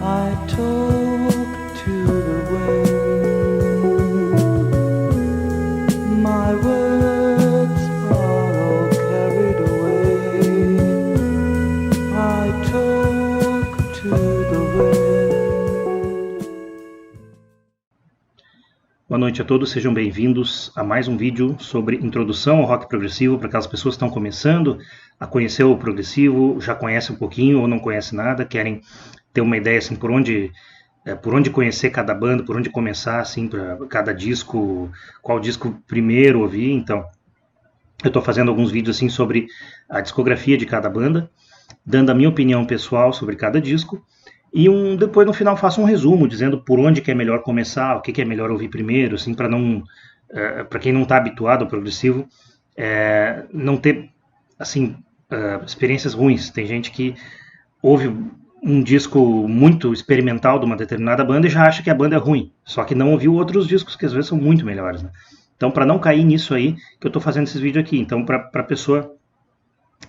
I talk to the wind. My words are all carried away. I talk to the wind. Boa noite a todos, sejam bem-vindos a mais um vídeo sobre introdução ao rock progressivo para aquelas pessoas que estão começando a conhecer o progressivo, já conhecem um pouquinho ou não conhecem nada, querem ter uma ideia assim por onde conhecer cada banda, por onde começar assim para cada disco, qual disco primeiro ouvir. Então, eu estou fazendo alguns vídeos assim sobre a discografia de cada banda, dando a minha opinião pessoal sobre cada disco. E depois no final faço um resumo dizendo por onde que é melhor começar, o que é melhor ouvir primeiro, assim, para quem não está habituado ao progressivo, não ter assim experiências ruins. Tem gente que ouve um disco muito experimental de uma determinada banda e já acha que a banda é ruim, só que não ouviu outros discos que às vezes são muito melhores, né? Então, para não cair nisso aí, que eu estou fazendo esses vídeos aqui. Então, para a pessoa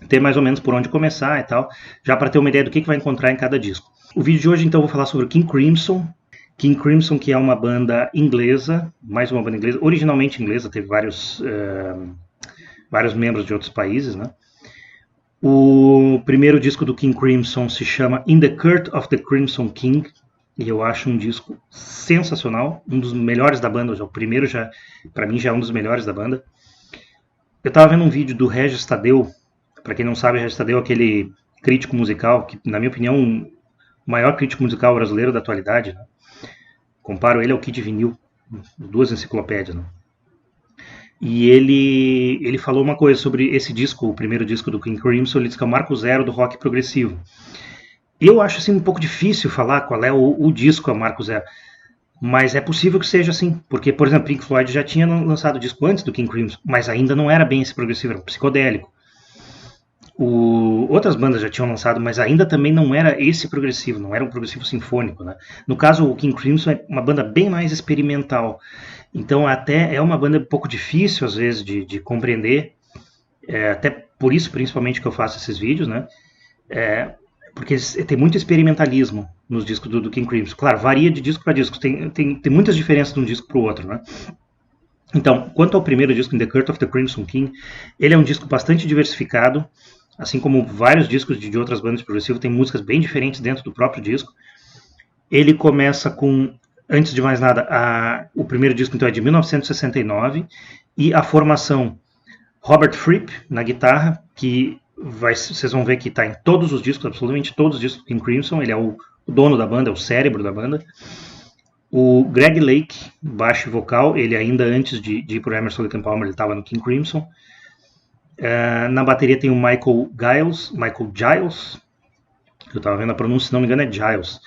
ter mais ou menos por onde começar e tal, já para ter uma ideia do que vai encontrar em cada disco. O vídeo de hoje, então, eu vou falar sobre o King Crimson. King Crimson, que é uma banda inglesa, mais uma banda inglesa, originalmente inglesa, teve vários membros de outros países, né? O primeiro disco do King Crimson se chama In the Court of the Crimson King, e eu acho um disco sensacional, um dos melhores da banda. O primeiro, para mim, já é um dos melhores da banda. Eu estava vendo um vídeo do Regis Tadeu. Para quem não sabe, Regis Tadeu é aquele crítico musical que, na minha opinião, o maior crítico musical brasileiro da atualidade, né? Comparo ele ao Kid Vinil, duas enciclopédias, né? E ele falou uma coisa sobre esse disco, o primeiro disco do King Crimson. Ele disse que é o marco zero do rock progressivo. Eu acho assim um pouco difícil falar qual é o disco, é o marco zero, mas é possível que seja assim, porque, por exemplo, Pink Floyd já tinha lançado o disco antes do King Crimson, mas ainda não era bem esse progressivo, era um psicodélico. Outras bandas já tinham lançado, mas ainda também não era esse progressivo, não era um progressivo sinfônico, né? No caso, o King Crimson é uma banda bem mais experimental, então até é uma banda um pouco difícil às vezes de compreender, até por isso principalmente que eu faço esses vídeos, né? Porque tem muito experimentalismo nos discos do King Crimson. Claro, varia de disco para disco, tem muitas diferenças de um disco para o outro, né? Então, quanto ao primeiro disco, In the Court of the Crimson King, ele é um disco bastante diversificado, assim como vários discos de outras bandas de progressivo, tem músicas bem diferentes dentro do próprio disco. Ele começa com, antes de mais nada, o primeiro disco então é de 1969, e a formação Robert Fripp na guitarra, que vocês vão ver que está em todos os discos, absolutamente todos os discos do King Crimson. Ele é o dono da banda, é o cérebro da banda. O Greg Lake, baixo e vocal, ele ainda antes de ir para o Emerson Lake and Palmer, ele estava no King Crimson. Na bateria tem o Michael Giles, eu estava vendo a pronúncia, se não me engano é Giles.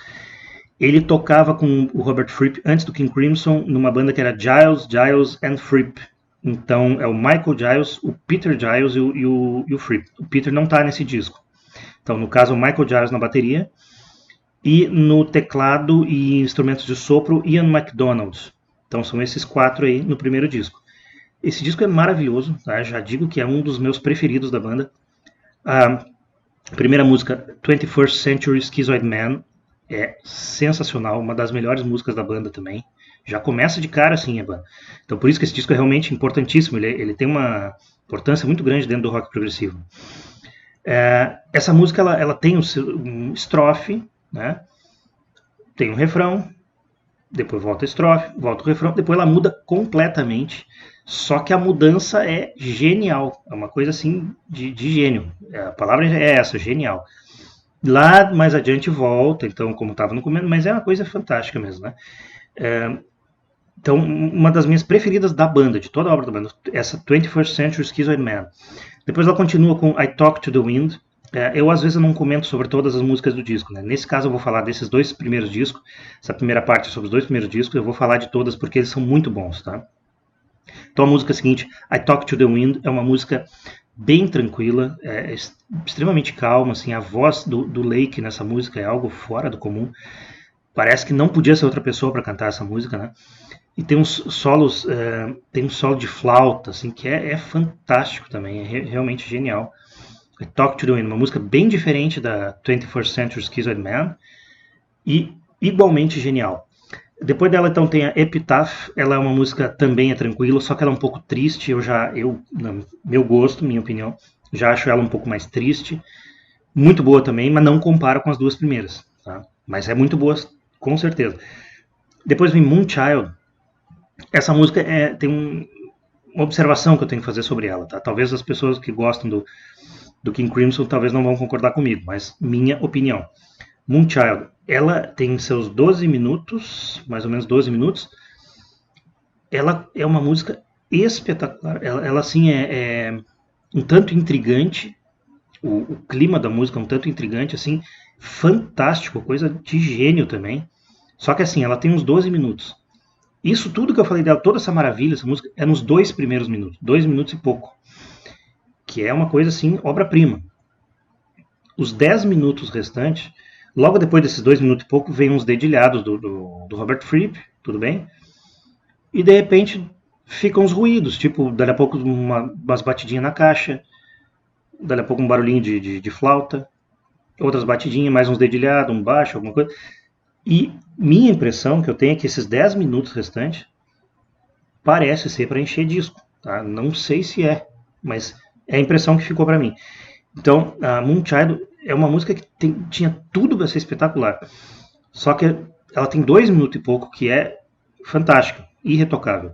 Ele tocava com o Robert Fripp antes do King Crimson numa banda que era Giles and Fripp. Então é o Michael Giles, o Peter Giles e o Fripp. O Peter não está nesse disco. Então, no caso, o Michael Giles na bateria. E no teclado e instrumentos de sopro, Ian MacDonald. Então são esses quatro aí no primeiro disco. Esse disco é maravilhoso, tá? Já digo que é um dos meus preferidos da banda. A primeira música, 21st Century Schizoid Man, é sensacional, uma das melhores músicas da banda também. Já começa de cara assim a banda. Então por isso que esse disco é realmente importantíssimo, ele tem uma importância muito grande dentro do rock progressivo. Essa música ela tem um estrofe, né? Tem um refrão, depois volta a estrofe, volta o refrão, depois ela muda completamente, só que a mudança é genial, é uma coisa assim de gênio, a palavra é essa, genial. Lá mais adiante volta, então, como estava no começo, mas é uma coisa fantástica mesmo, né? Então, uma das minhas preferidas da banda, de toda a obra da banda, essa 21st Century Schizoid Man. Depois ela continua com I Talk to the Wind. Eu às vezes não comento sobre todas as músicas do disco, né? Nesse caso eu vou falar desses dois primeiros discos, essa primeira parte sobre os dois primeiros discos, eu vou falar de todas porque eles são muito bons, tá? Então a música seguinte, I Talk to the Wind, é uma música bem tranquila, extremamente calma, assim, a voz do Lake nessa música é algo fora do comum, parece que não podia ser outra pessoa para cantar essa música, né? E tem uns solos, tem um solo de flauta, assim, que é fantástico também, é realmente genial. I Talk to the Wind, uma música bem diferente da 21st Century Schizoid Man, e igualmente genial. Depois dela, então, tem a Epitaph. Ela é uma música também tranquila, só que ela é um pouco triste. Meu gosto, minha opinião, já acho ela um pouco mais triste. Muito boa também, mas não comparo com as duas primeiras. Tá? Mas é muito boa, com certeza. Depois vem Moonchild. Essa música tem uma observação que eu tenho que fazer sobre ela. Tá? Talvez as pessoas que gostam do King Crimson talvez não vão concordar comigo, mas minha opinião. Moonchild, ela tem seus 12 minutos, mais ou menos 12 minutos. Ela é uma música espetacular. Ela assim, é um tanto intrigante. O clima da música é um tanto intrigante, assim, fantástico, coisa de gênio também. Só que assim, ela tem uns 12 minutos. Isso tudo que eu falei dela, toda essa maravilha, essa música, é nos 2 primeiros minutos. 2 minutos e pouco. Que é uma coisa assim, obra-prima. Os 10 minutos restantes, logo depois desses 2 minutos e pouco, vem uns dedilhados do Robert Fripp, tudo bem? E de repente ficam uns ruídos, tipo, dali a pouco umas batidinhas na caixa, dali a pouco um barulhinho de flauta, outras batidinhas, mais uns dedilhados, um baixo, alguma coisa. E minha impressão que eu tenho é que esses 10 minutos restantes parece ser para encher disco. Tá? Não sei se é, mas é a impressão que ficou para mim. Então, a Moonchild é uma música que tinha tudo para ser espetacular. Só que ela tem 2 minutos e pouco, que é fantástica, irretocável.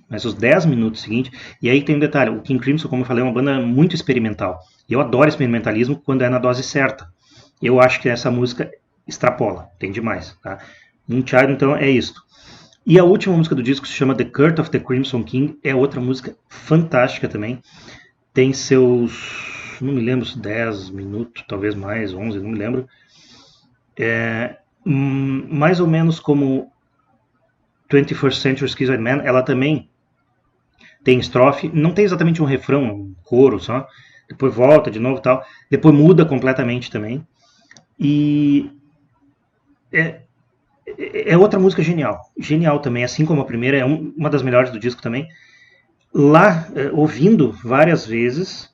Mas os 10 minutos seguintes... E aí tem um detalhe, o King Crimson, como eu falei, é uma banda muito experimental. E eu adoro experimentalismo quando é na dose certa. Eu acho que essa música extrapola, tem demais. Tá? Moonchild, então, é isso. E a última música do disco se chama The Court of the Crimson King. É outra música fantástica também. Tem seus... não me lembro, 10 minutos, talvez mais, 11, não me lembro. Mais ou menos como 21st Century Schizoid Man, ela também tem estrofe, não tem exatamente um refrão, um coro só, depois volta de novo e tal, depois muda completamente também. E é outra música genial também, assim como a primeira, é uma das melhores do disco também. Lá, ouvindo várias vezes,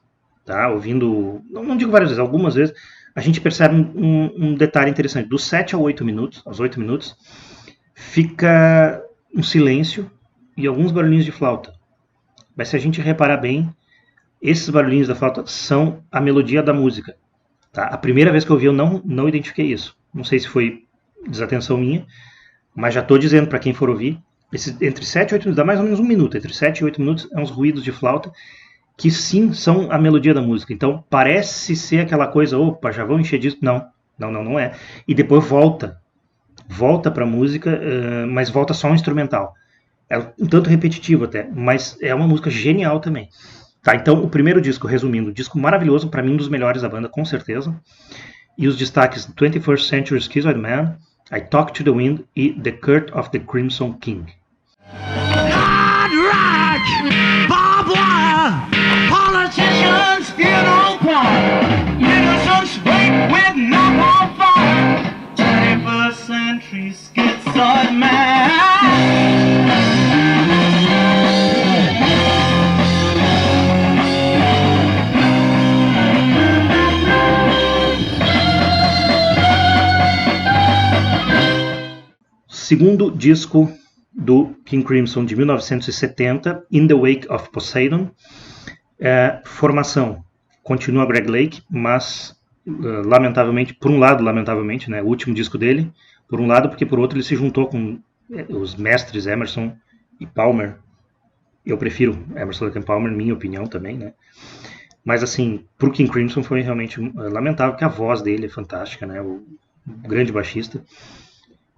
tá? Ouvindo, não digo várias vezes, algumas vezes, a gente percebe um detalhe interessante. Dos 7 aos 8 minutos, fica um silêncio e alguns barulhinhos de flauta. Mas se a gente reparar bem, esses barulhinhos da flauta são a melodia da música. Tá? A primeira vez que eu ouvi, eu não identifiquei isso. Não sei se foi desatenção minha, mas já estou dizendo para quem for ouvir, entre 7 e 8 minutos, dá mais ou menos um minuto, entre 7 e 8 minutos, é uns ruídos de flauta que sim são a melodia da música. Então parece ser aquela coisa, opa, já vão encher disso. Não é. E depois volta para a música, mas volta só um instrumental. É um tanto repetitivo até, mas é uma música genial também. Tá, então o primeiro disco, resumindo, disco maravilhoso, para mim um dos melhores da banda, com certeza. E os destaques: 21st Century Schizoid Man, I Talk to the Wind e The Court of the Crimson King. Politicians in on point, innocence wait with knock on fire. 21st century schizoid man. Segundo disco do King Crimson de 1970, In the Wake of Poseidon. Formação, continua Greg Lake, mas lamentavelmente, por um lado, né, o último disco dele, por um lado, porque por outro ele se juntou com os mestres Emerson e Palmer. Eu prefiro Emerson e Palmer, minha opinião também, né? Mas assim, pro King Crimson foi realmente lamentável, porque a voz dele é fantástica, né? O grande baixista.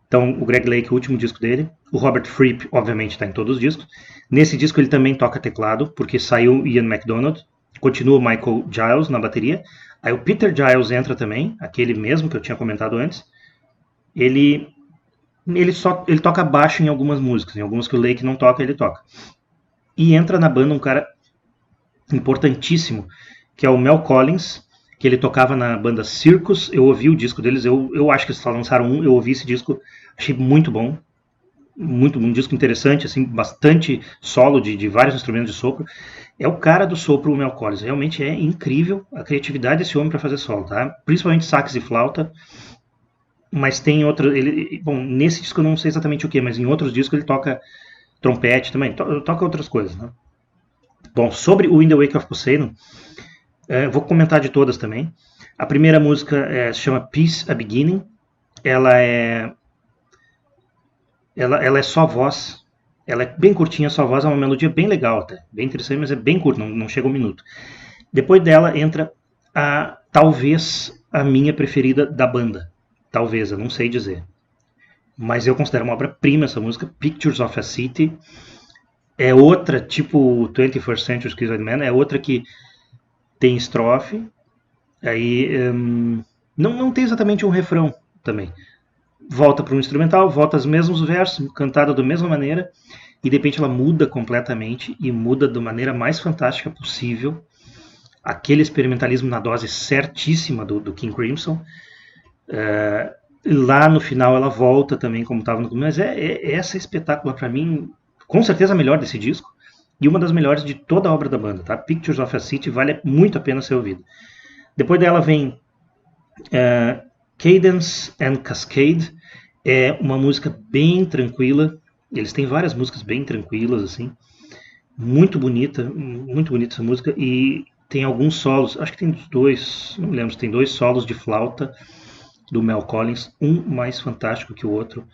Então, o Greg Lake, o último disco dele. O Robert Fripp, obviamente, está em todos os discos. Nesse disco ele também toca teclado, porque saiu Ian MacDonald. Continua o Michael Giles na bateria. Aí o Peter Giles entra também, aquele mesmo que eu tinha comentado antes. Ele toca baixo em algumas músicas. Em algumas que o Lake não toca, ele toca. E entra na banda um cara importantíssimo, que é o Mel Collins, que ele tocava na banda Circus. Eu ouvi o disco deles, eu acho que eles só lançaram um, eu ouvi esse disco, achei muito bom, um disco interessante, assim, bastante solo de vários instrumentos de sopro. É o cara do sopro, o Mel Collins, realmente é incrível a criatividade desse homem para fazer solo, tá? Principalmente sax e flauta, mas tem outro. Bom, nesse disco eu não sei exatamente o que, mas em outros discos ele toca trompete também, toca outras coisas, né? Bom, sobre o In the Wake of Poseidon, vou comentar de todas também. A primeira música se chama Peace a Beginning. Ela é só voz. Ela é bem curtinha, só voz, é uma melodia bem legal até. Bem interessante, mas é bem curta, não chega a um minuto. Depois dela entra talvez a minha preferida da banda. Talvez, eu não sei dizer. Mas eu considero uma obra-prima essa música, Pictures of a City. É outra, tipo 21st Century Schizoid Man, é outra que tem estrofe. Aí não tem exatamente um refrão também. Volta para um instrumental, volta aos mesmos versos, cantada da mesma maneira, e de repente ela muda completamente, e muda da maneira mais fantástica possível. Aquele experimentalismo na dose certíssima do King Crimson. Lá no final ela volta também como estava no começo, mas essa espetácula para mim, com certeza a melhor desse disco, e uma das melhores de toda a obra da banda, tá? Pictures of a City vale muito a pena ser ouvido. Depois dela vem Cadence and Cascade, é uma música bem tranquila, eles têm várias músicas bem tranquilas, assim, muito bonita essa música, e tem alguns solos, acho que tem dois, não me lembro se tem dois solos de flauta do Mel Collins, um mais fantástico que o outro,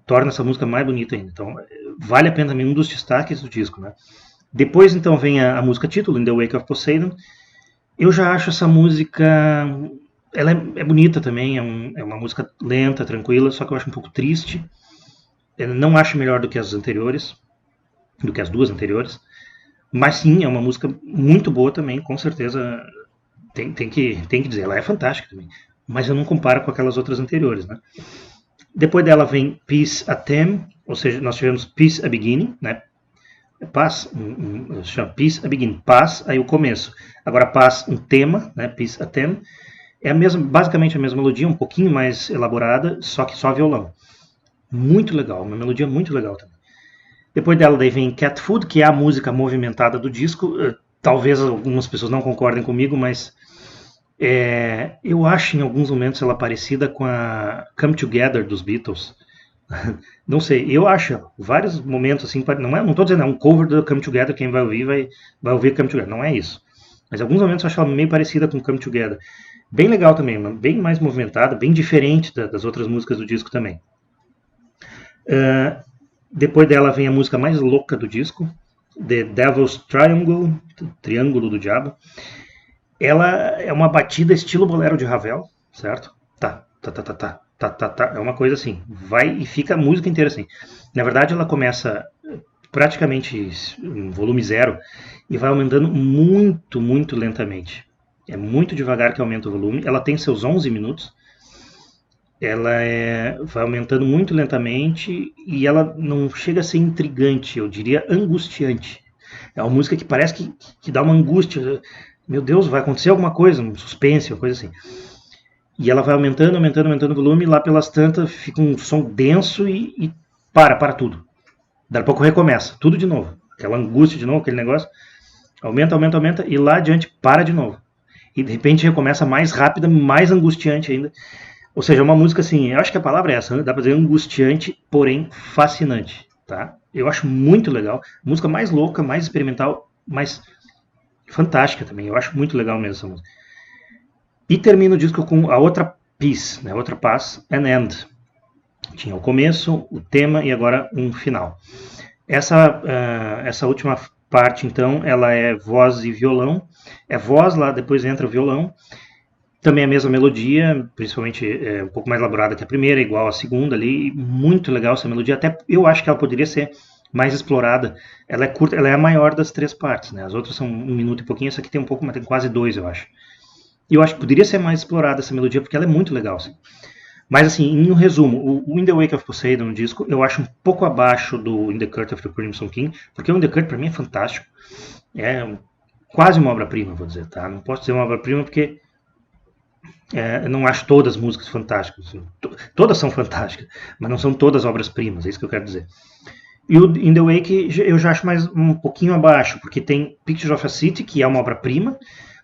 torna essa música mais bonita ainda. Então, vale a pena também, um dos destaques do disco, né? Depois, então, vem a música título, In the Wake of Poseidon. Eu já acho essa música, ela é bonita também, é uma música lenta, tranquila, só que eu acho um pouco triste. Eu não acho melhor do que as anteriores, do que as duas anteriores, mas sim, é uma música muito boa também, com certeza, tem que dizer, ela é fantástica também, mas eu não comparo com aquelas outras anteriores, né? Depois dela vem Peace a Theme, ou seja, nós tivemos Peace a Beginning, né? Paz, chama Peace a Beginning, paz, aí o começo. Agora paz, um tema, né? Peace a Theme. É basicamente a mesma melodia, um pouquinho mais elaborada, só que só violão. Muito legal, uma melodia muito legal também. Depois dela daí vem Cat Food, que é a música movimentada do disco. Talvez algumas pessoas não concordem comigo, mas eu acho em alguns momentos ela parecida com a Come Together dos Beatles. Não sei, eu acho vários momentos assim, não estou dizendo, é um cover do Come Together, quem vai ouvir vai ouvir Come Together, não é isso. Mas em alguns momentos eu acho ela meio parecida com Come Together. Bem legal também, bem mais movimentada, bem diferente das outras músicas do disco também. Depois dela vem a música mais louca do disco, The Devil's Triangle, Triângulo do Diabo. Ela é uma batida estilo bolero de Ravel, certo? Tá. É uma coisa assim, vai e fica a música inteira assim. Na verdade, ela começa praticamente em volume zero e vai aumentando muito, muito lentamente. É muito devagar que aumenta o volume. Ela tem seus 11 minutos. Ela vai aumentando muito lentamente e ela não chega a ser intrigante, eu diria angustiante. É uma música que parece que dá uma angústia. Meu Deus, vai acontecer alguma coisa, um suspense, uma coisa assim. E ela vai aumentando o volume, e lá pelas tantas fica um som denso e para tudo. Daí a pouco recomeça, tudo de novo. Aquela angústia de novo, aquele negócio. Aumenta, e lá adiante para de novo. E de repente recomeça mais rápida, mais angustiante ainda. Ou seja, uma música assim, eu acho que a palavra é essa, né? Dá pra dizer angustiante, porém fascinante, tá? Eu acho muito legal. Música mais louca, mais experimental, mais fantástica também. Eu acho muito legal mesmo essa música. E termina o disco com a outra Peace, né? Outra paz, An End. Tinha o começo, o tema e agora um final. Essa última parte, então, ela é voz e violão. É voz, lá depois entra o violão. Também a mesma melodia, principalmente um pouco mais elaborada que a primeira, igual a segunda ali. Muito legal essa melodia. Até eu acho que ela poderia ser mais explorada. Ela é curta, ela é a maior das três partes, né? As outras são 1 minuto e pouquinho, essa aqui tem um pouco, mas tem quase 2, eu acho. E eu acho que poderia ser mais explorada essa melodia, porque ela é muito legal, assim. Mas assim, em um resumo, o In the Wake of Poseidon, no disco, eu acho um pouco abaixo do In the Court of the Crimson King, porque o In the Court pra mim é fantástico. É quase uma obra-prima, vou dizer, tá? Não posso dizer uma obra-prima porque eu não acho todas as músicas fantásticas. Assim. Todas são fantásticas, mas não são todas obras-primas, é isso que eu quero dizer. E o In the Wake eu já acho mais um pouquinho abaixo, porque tem Pictures of a City, que é uma obra-prima,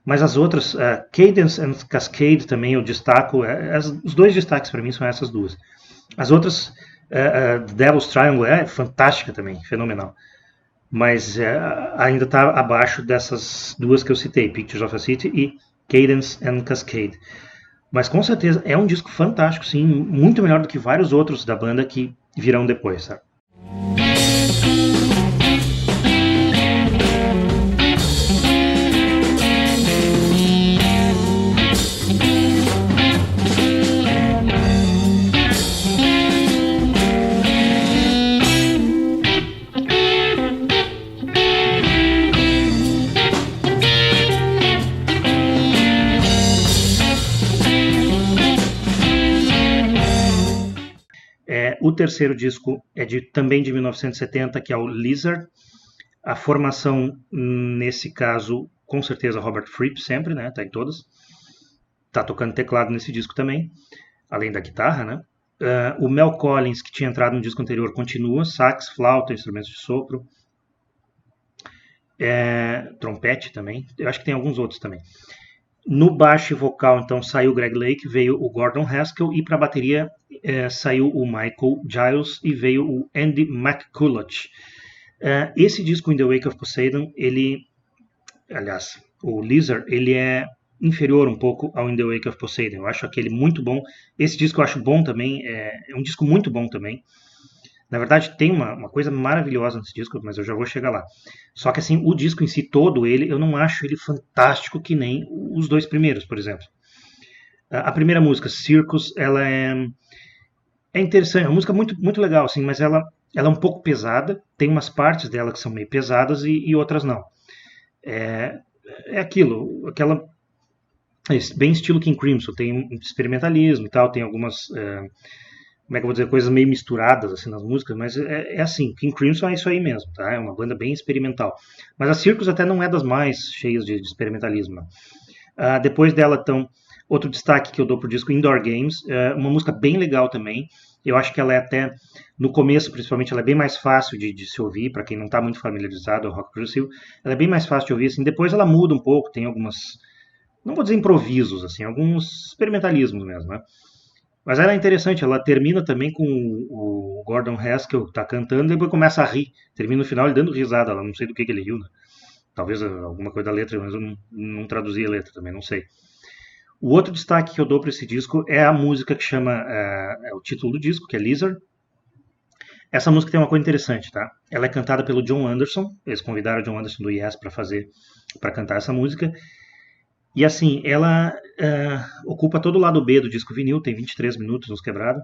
Mas as outras, Cadence and Cascade também eu destaco, os dois destaques para mim são essas duas. As outras, The Devil's Triangle é fantástica também, fenomenal. Mas ainda está abaixo dessas duas que eu citei, Pictures of a City e Cadence and Cascade. Mas com certeza é um disco fantástico, sim, muito melhor do que vários outros da banda que virão depois, sabe? O terceiro disco é também de 1970, que é o Lizard. A formação, nesse caso, com certeza Robert Fripp sempre, né? Tá em todas. Tá tocando teclado nesse disco também, além da guitarra, né? O Mel Collins, que tinha entrado no disco anterior, continua. Sax, flauta, instrumentos de sopro. Trompete também. Eu acho que tem alguns outros também. No baixo e vocal, então, saiu o Greg Lake, veio o Gordon Haskell, e para a bateria saiu o Michael Giles e veio o Andy McCulloch. Esse disco, In the Wake of Poseidon, aliás, o Lizard, ele é inferior um pouco ao In the Wake of Poseidon. Eu acho aquele muito bom. Esse disco eu acho bom também, é um disco muito bom também. Na verdade, tem uma coisa maravilhosa nesse disco, mas eu já vou chegar lá. Só que assim, o disco em si todo, eu não acho ele fantástico que nem os dois primeiros, por exemplo. A primeira música, Circus, ela é interessante, é uma música muito, muito legal, assim, mas ela é um pouco pesada, tem umas partes dela que são meio pesadas e outras não. É aquela bem estilo King Crimson, tem um experimentalismo e tal, tem algumas como é que eu vou dizer, coisas meio misturadas assim nas músicas, mas é assim, King Crimson é isso aí mesmo, tá? É uma banda bem experimental. Mas a Circus até não é das mais cheias de experimentalismo. Depois dela, então, outro destaque que eu dou pro disco, Indoor Games, uma música bem legal também. Eu acho que ela é até, no começo principalmente, ela é bem mais fácil de se ouvir, para quem não está muito familiarizado ao rock progressivo, ela é bem mais fácil de ouvir, assim, depois ela muda um pouco, tem algumas, não vou dizer improvisos, assim, alguns experimentalismos mesmo, né? Mas ela é interessante, ela termina também com o Gordon Haskell tá cantando e depois começa a rir. Termina no final ele dando risada, ela não sei do que ele riu, né? Talvez alguma coisa da letra, mas eu não traduzi a letra também, não sei. O outro destaque que eu dou para esse disco é a música que chama, o título do disco, que é Lizard. Essa música tem uma coisa interessante, tá? Ela é cantada pelo John Anderson, eles convidaram o John Anderson do Yes para cantar essa música. E assim, ela ocupa todo o lado B do disco vinil, tem 23 minutos nos quebrados.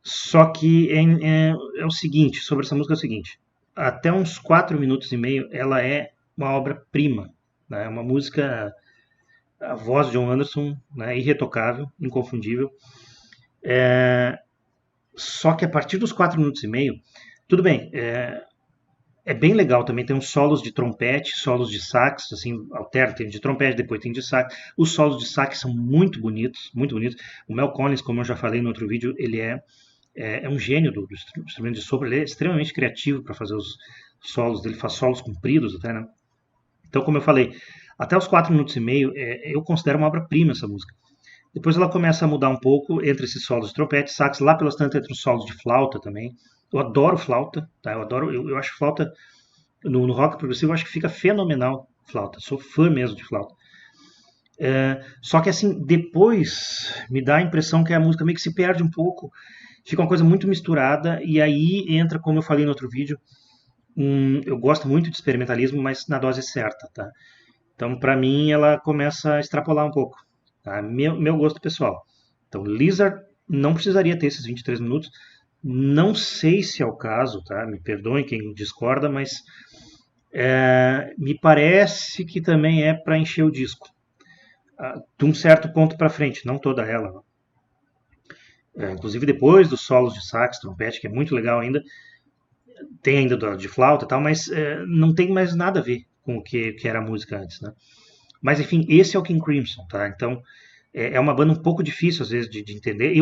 Só que é o seguinte, sobre essa música é o seguinte, até uns 4 minutos e meio ela é uma obra-prima, né? É uma música, a voz de John Anderson, né, irretocável, inconfundível. Só que a partir dos 4 minutos e meio, tudo bem, é bem legal também, tem uns solos de trompete, solos de sax, assim, alterna, tem de trompete, depois tem de sax. Os solos de sax são muito bonitos, muito bonitos. O Mel Collins, como eu já falei no outro vídeo, ele é um gênio do instrumento de sopro, ele é extremamente criativo para fazer os solos dele, faz solos compridos até, né? Então, como eu falei, até os 4 minutos e meio, eu considero uma obra-prima essa música. Depois ela começa a mudar um pouco entre esses solos de trompete, sax, lá pelas tantas entre os solos de flauta também. Eu adoro flauta, tá? Eu acho flauta no rock progressivo, eu acho que fica fenomenal flauta. Sou fã mesmo de flauta. Só que assim, depois me dá a impressão que a música meio que se perde um pouco, fica uma coisa muito misturada e aí entra, como eu falei no outro vídeo, eu gosto muito de experimentalismo, mas na dose certa, tá? Então, para mim, ela começa a extrapolar um pouco, tá? Meu gosto pessoal. Então, Lizard não precisaria ter esses 23 minutos. Não sei se é o caso, tá? Me perdoem quem discorda, mas me parece que também é para encher o disco. De um certo ponto para frente, não toda ela. Inclusive depois dos solos de sax, trompete, que é muito legal ainda, tem ainda de flauta e tal, mas não tem mais nada a ver com o que era a música antes, né? Mas enfim, esse é o King Crimson, tá? Então é uma banda um pouco difícil às vezes de entender.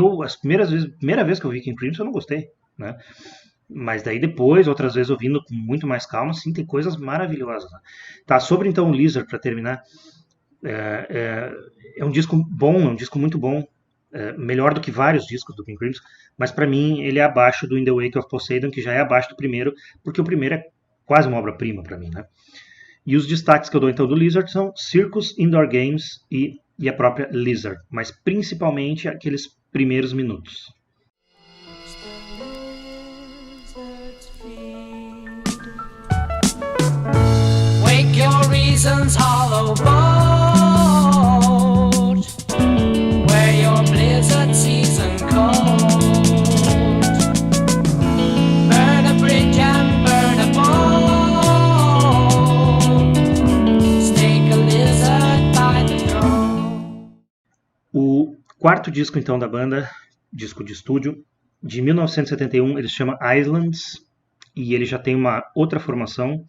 Primeira vez que eu vi King Crimson eu não gostei, né? Mas daí depois, outras vezes ouvindo com muito mais calma, sim, tem coisas maravilhosas, né? Tá, sobre então o Lizard, para terminar, É um disco bom, é um disco muito bom, melhor do que vários discos do King Crimson, mas para mim ele é abaixo do In the Wake of Poseidon, que já é abaixo do primeiro, porque o primeiro é quase uma obra-prima para mim, né? E os destaques que eu dou então do Lizard são Circus, Indoor Games e a própria Lizard, mas principalmente aqueles primeiros minutos. Wake your reasons hollow boat, where your blizzard season cold. Burn a bridge and burn a boat, stake a lizard by the throat. O quarto disco então da banda, disco de estúdio, de 1971, ele se chama Islands, e ele já tem uma outra formação.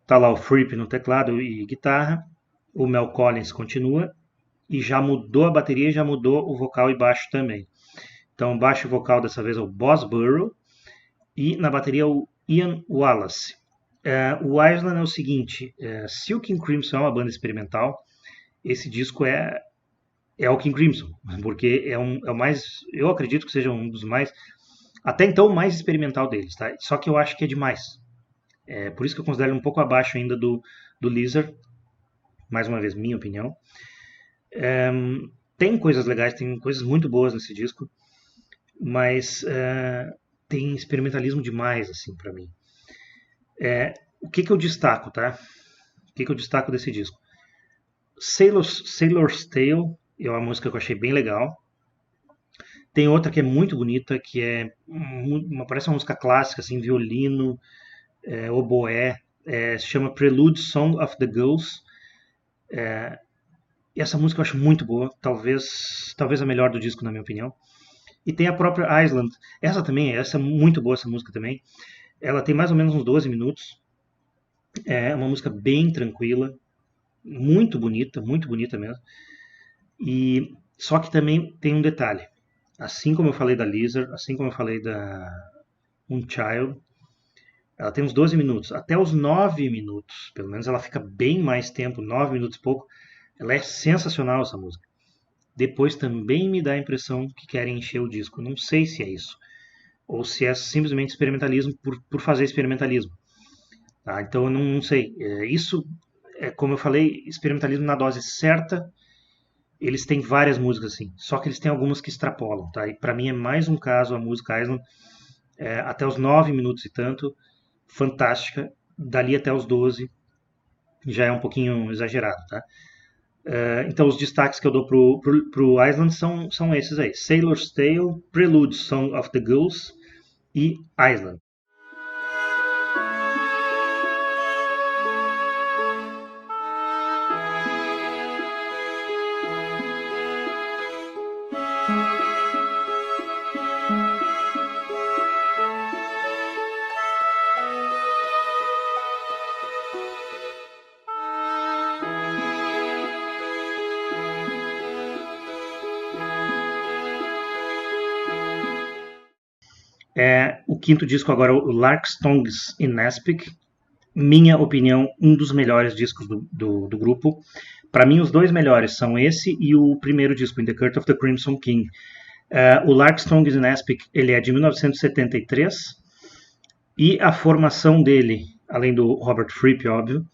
Tá lá o Fripp no teclado e guitarra, o Mel Collins continua, e já mudou a bateria e já mudou o vocal e baixo também. Então, baixo e vocal dessa vez é o Boz Burrow, e na bateria o Ian Wallace. O Island é o seguinte, se o King Crimson é uma banda experimental, esse disco é o King Crimson, porque é o mais, eu acredito que seja um dos mais, até então o mais experimental deles, tá? Só que eu acho que é demais. Por isso que eu considero ele um pouco abaixo ainda do Lizard, mais uma vez, minha opinião. Tem coisas legais, tem coisas muito boas nesse disco, mas tem experimentalismo demais, assim, pra mim. O que eu destaco, tá? O que eu destaco desse disco? Sailor's Tale é uma música que eu achei bem legal. Tem outra que é muito bonita, que parece uma música clássica, assim, violino, oboé, se chama Prelude Song of the Gulls. E essa música eu acho muito boa, talvez a melhor do disco, na minha opinião. E tem a própria Island, essa é muito boa, essa música também. Ela tem mais ou menos uns 12 minutos, é uma música bem tranquila, muito bonita mesmo. E só que também tem um detalhe, assim como eu falei da Lizard, assim como eu falei da Unchild, ela tem uns 12 minutos, até os 9 minutos, pelo menos ela fica bem mais tempo, 9 minutos e pouco. Ela é sensacional essa música. Depois também me dá a impressão que querem encher o disco. Não sei se é isso, ou se é simplesmente experimentalismo por fazer experimentalismo. Tá? Então eu não sei. Isso é, como eu falei, experimentalismo na dose certa. Eles têm várias músicas assim, só que eles têm algumas que extrapolam. Tá? E para mim é mais um caso a música Island, até os 9 minutos e tanto, fantástica. Dali até os 12 já é um pouquinho exagerado, tá? Então os destaques que eu dou pro Island são esses aí: Sailor's Tale, Prelude Song of the Gulls e Island. O quinto disco agora é o Lark's Tongues in Aspic. Minha opinião, um dos melhores discos do grupo. Para mim, os dois melhores são esse e o primeiro disco, In the Court of the Crimson King. O Lark's Tongues in Aspic, ele é de 1973 e a formação dele, além do Robert Fripp, óbvio,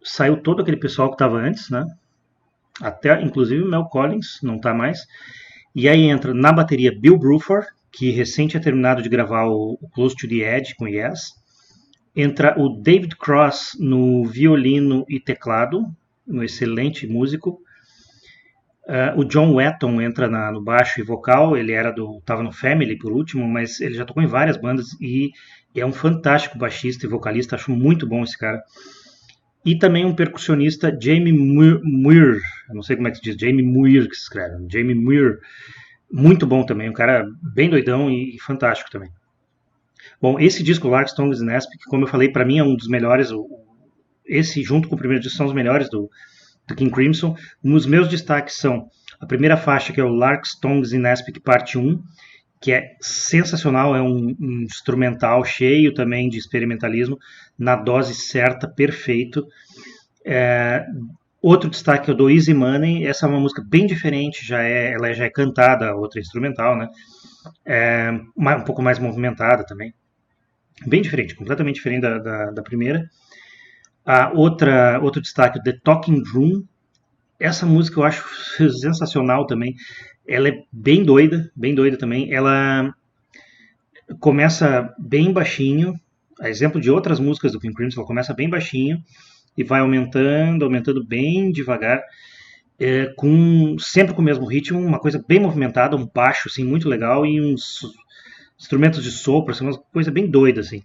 saiu todo aquele pessoal que estava antes, né? Até inclusive o Mel Collins, não está mais. E aí entra na bateria Bill Bruford, que recente tinha terminado de gravar o Close to the Edge com Yes. Entra o David Cross no violino e teclado, um excelente músico. O John Wetton entra no baixo e vocal, ele estava no Family por último, mas ele já tocou em várias bandas e é um fantástico baixista e vocalista, acho muito bom esse cara. E também um percussionista, Jamie Muir, eu não sei como é que se diz, Jamie Muir que se escreve, Jamie Muir, muito bom também, um cara bem doidão e fantástico também. Bom, esse disco, Lark's Tongues in Aspic, como eu falei, para mim é um dos melhores, esse junto com o primeiro disco são os melhores do King Crimson. Os meus destaques são a primeira faixa, que é o Lark's Tongues in Aspic parte 1, que é sensacional, é um instrumental cheio também de experimentalismo, na dose certa, perfeito. Outro destaque que eu dou, Easy Money. Essa é uma música bem diferente, ela já é cantada, outra instrumental, né? Um pouco mais movimentada também. Bem diferente, completamente diferente da primeira. Outro destaque, The Talking Drum. Essa música eu acho sensacional também. Ela é bem doida também. Ela começa bem baixinho, a exemplo de outras músicas do King Crimson, ela começa bem baixinho e vai aumentando bem devagar, sempre com o mesmo ritmo, uma coisa bem movimentada, um baixo assim, muito legal e uns instrumentos de sopro, assim, uma coisa bem doida, assim.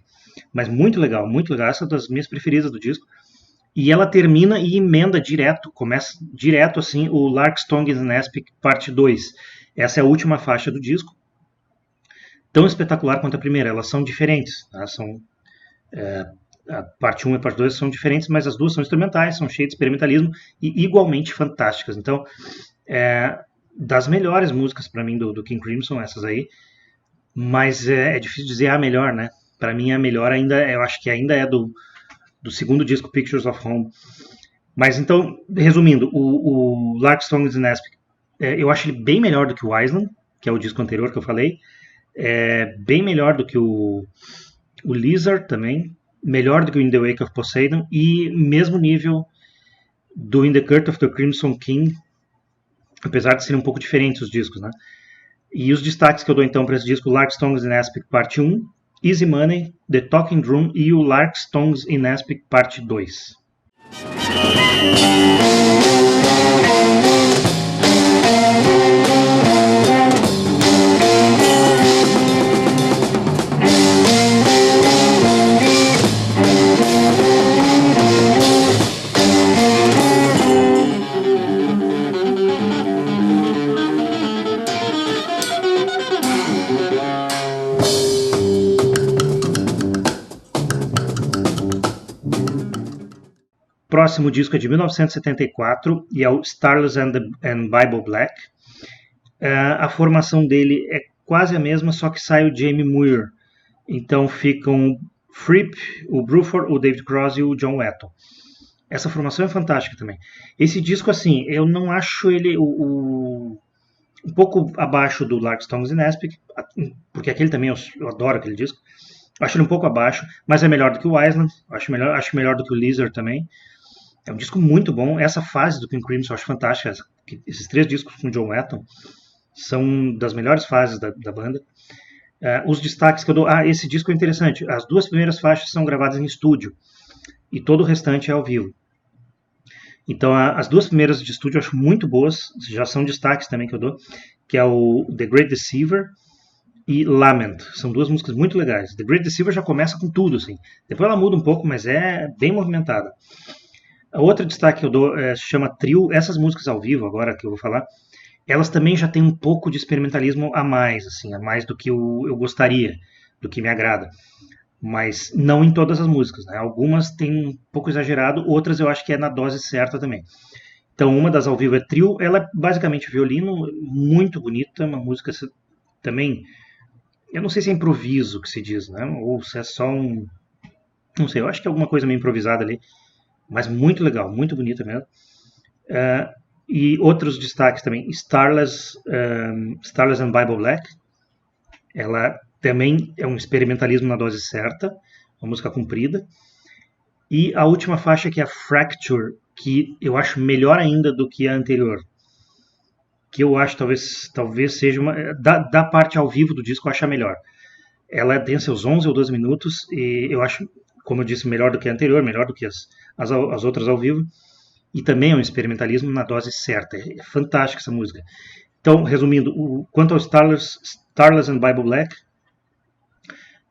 Mas muito legal, essa é uma das minhas preferidas do disco. E ela termina e emenda direto, começa direto assim, o Lark, Tongues and Aspic parte 2. Essa é a última faixa do disco. Tão espetacular quanto a primeira, elas são diferentes, tá? A parte 1 e a parte 2 são diferentes, mas as duas são instrumentais, são cheias de experimentalismo e igualmente fantásticas. Então, das melhores músicas para mim do King Crimson, essas aí, mas é difícil dizer a melhor, né? Para mim a melhor eu acho que ainda é do segundo disco, Pictures of Home. Mas então, resumindo, o Lark, Tongues and Aspic, eu acho ele bem melhor do que o Island, que é o disco anterior que eu falei, bem melhor do que o Lizard também, melhor do que o In the Wake of Poseidon e mesmo nível do In the Court of the Crimson King, apesar de serem um pouco diferentes os discos, né? E os destaques que eu dou então para esse disco, Lark, Tongues and Aspic parte 1, Easy Money, The Talking Drum e o Lark, Tongues and Aspic parte 2. O próximo disco é de 1974 e é o Starless and Bible Black. A formação dele é quase a mesma, só que sai o Jamie Muir. Então ficam o Fripp, o Bruford, o David Cross e o John Wetton. Essa formação é fantástica também. Esse disco, assim, eu não acho ele um pouco abaixo do Lark, Tongues and Aspic, porque aquele também eu adoro aquele disco. Acho ele um pouco abaixo, mas é melhor do que o Island. Acho melhor do que o Lizard também. É um disco muito bom. Essa fase do King Crimson eu acho fantástica. Esses 3 discos com John Wetton são das melhores fases da banda. Os destaques que eu dou... esse disco é interessante. As 2 primeiras faixas são gravadas em estúdio e todo o restante é ao vivo. Então as 2 primeiras de estúdio eu acho muito boas. Já são destaques também que eu dou, que é o The Great Deceiver e Lament. São 2 músicas muito legais. The Great Deceiver já começa com tudo, assim. Depois ela muda um pouco, mas é bem movimentada. A outra destaque que eu dou se chama Trio. Essas músicas ao vivo, agora que eu vou falar, elas também já têm um pouco de experimentalismo a mais, assim, a mais do que eu gostaria, do que me agrada. Mas não em todas as músicas, né? Algumas tem um pouco exagerado, outras eu acho que é na dose certa também. Então uma das ao vivo é Trio, ela é basicamente violino, muito bonita, uma música também, eu não sei se é improviso que se diz, né? Ou se é só não sei, eu acho que é alguma coisa meio improvisada ali. Mas muito legal, muito bonita mesmo. E outros destaques também, Starless and Bible Black. Ela também é um experimentalismo na dose certa, uma música comprida. E a última faixa, que é a Fracture, que eu acho melhor ainda do que a anterior. Que eu acho talvez seja uma... Da parte ao vivo do disco eu acho a melhor. Ela tem seus 11 ou 12 minutos e eu acho, como eu disse, melhor do que a anterior, melhor do que as outras ao vivo, e também é um experimentalismo na dose certa. É fantástica essa música. Então, resumindo, quanto ao Starless and Bible Black,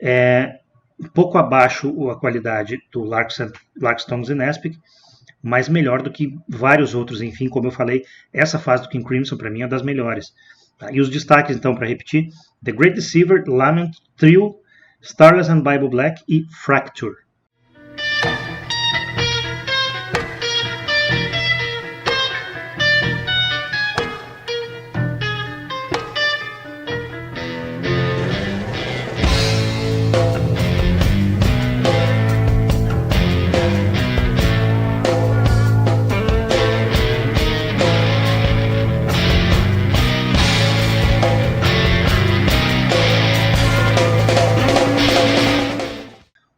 é um pouco abaixo a qualidade do Lark, Tongues and Aspic, mas melhor do que vários outros. Enfim, como eu falei, essa fase do King Crimson para mim é das melhores. Tá? E os destaques, então, para repetir, The Great Deceiver, Lament, Trio, Starless and Bible Black e Fracture.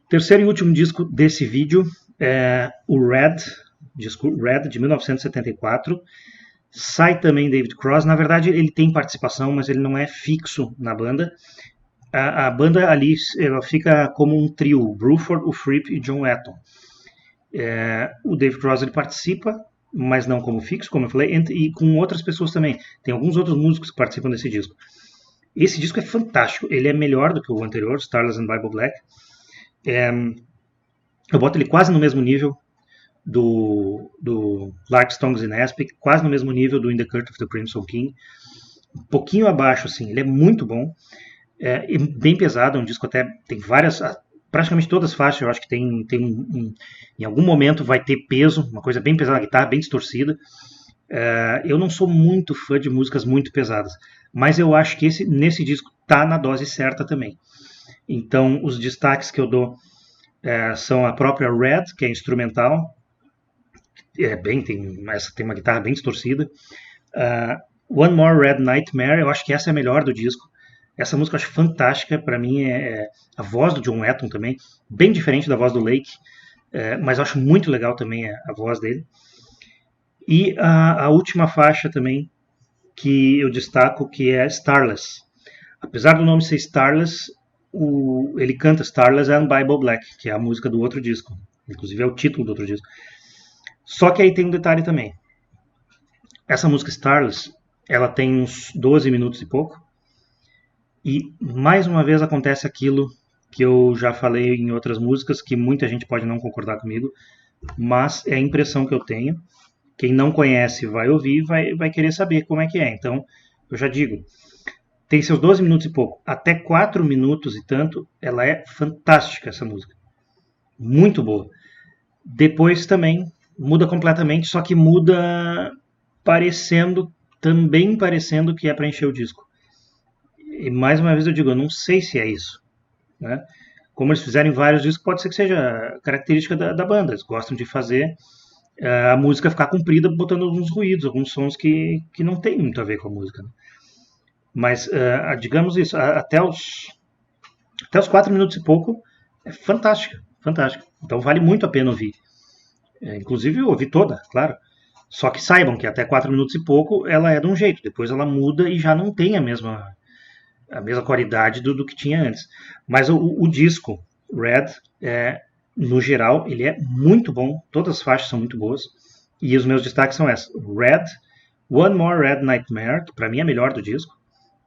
Terceiro e último disco desse vídeo é o Red, disco Red de 1974. Sai também David Cross. Na verdade, ele tem participação, mas ele não é fixo na banda. A banda ali ela fica como um trio: o Bruford, o Fripp e John Wetton. O David Cross ele participa, mas não como fixo, como eu falei, e com outras pessoas também. Tem alguns outros músicos que participam desse disco. Esse disco é fantástico. Ele é melhor do que o anterior, Starless and Bible Black. Eu boto ele quase no mesmo nível do Lark, Tongues and Aspic, quase no mesmo nível do In the Court of the Crimson King. Um pouquinho abaixo, assim. Ele é muito bom. Bem pesado, é um disco até tem várias, praticamente todas as faixas, eu acho que em algum momento vai ter peso, uma coisa bem pesada, a guitarra bem distorcida. Eu não sou muito fã de músicas muito pesadas, mas eu acho que nesse disco tá na dose certa também. Então os destaques que eu dou são a própria Red, que é instrumental, tem uma guitarra bem distorcida. One More Red Nightmare, eu acho que essa é a melhor do disco. Essa música eu acho fantástica, para mim a voz do John Wetton também, bem diferente da voz do Lake, mas eu acho muito legal também a voz dele. E a última faixa também que eu destaco, que é Starless. Apesar do nome ser Starless, ele canta Starless and Bible Black, que é a música do outro disco, inclusive é o título do outro disco. Só que aí tem um detalhe também. Essa música Starless, ela tem uns 12 minutos e pouco, e mais uma vez acontece aquilo que eu já falei em outras músicas, que muita gente pode não concordar comigo, mas é a impressão que eu tenho. Quem não conhece vai ouvir, vai querer saber como é que é. Então, eu já digo, tem seus 12 minutos e pouco, até 4 minutos e tanto, ela é fantástica essa música. Muito boa. Depois também muda completamente, só que muda também parecendo que é para encher o disco. E mais uma vez eu digo, eu não sei se é isso, né? Como eles fizeram em vários discos, pode ser que seja característica da banda. Eles gostam de fazer a música ficar comprida, botando alguns ruídos, alguns sons que não tem muito a ver com a música, né? Mas, digamos isso, até os 4 minutos e pouco é fantástica, fantástica. Então vale muito a pena ouvir. Inclusive eu ouvi toda, claro. Só que saibam que até 4 minutos e pouco ela é de um jeito, depois ela muda e já não tem a mesma qualidade do que tinha antes. Mas o disco Red, no geral, ele é muito bom. Todas as faixas são muito boas. E os meus destaques são essas: Red, One More Red Nightmare, que para mim é a melhor do disco,